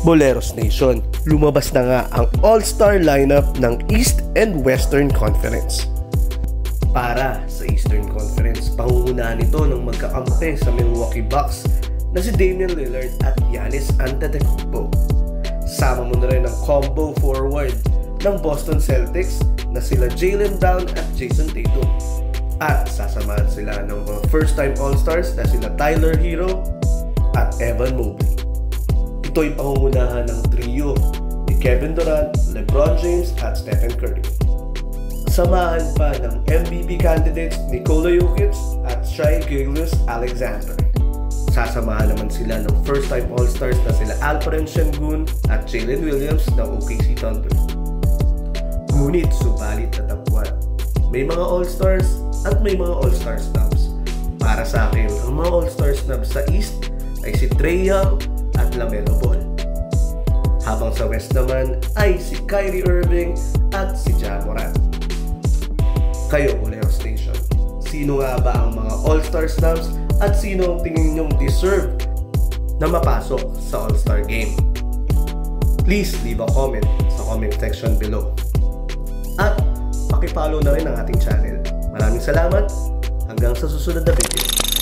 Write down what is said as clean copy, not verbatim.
Boleros Nation, lumabas na nga ang all-star lineup ng East and Western Conference. Para sa Eastern Conference, pangungunahan ito ng magkakampi sa Milwaukee Bucks na si Damian Lillard at Giannis Antetokounmpo. Sama mo na rin ang combo forward ng Boston Celtics na sila Jaylen Brown at Jason Tatum. At sasamahan sila ng mga first-time All-Stars na sila Tyler Hero at Evan Mobley. Ito'y pangungunahan ng trio ni Kevin Durant, LeBron James at Stephen Curry. Samahan pa ng MVP candidates Nikola Jokic at Shai Gilgeous-Alexander. Sasamahan naman sila ng first-time All-Stars na sila Alperen Sengun at Jalen Williams ng OKC Thunder. Ngunit subalit na tapuan, may mga All-Stars at may mga All-Star snubs. Para sa akin, ang mga All-Star snubs sa East ay si Trae Young at LaMelo Ball. Habang sa West naman ay si Kyrie Irving at si Ja Morant. Kayo, Boleros Nation, sino nga ba ang mga All-Star snubs at sino ang tingin nyong deserve na mapasok sa All-Star Game? Please leave a comment sa comment section below. At pakipollow na rin ang ating channel. Maraming salamat. Hanggang sa susunod na video.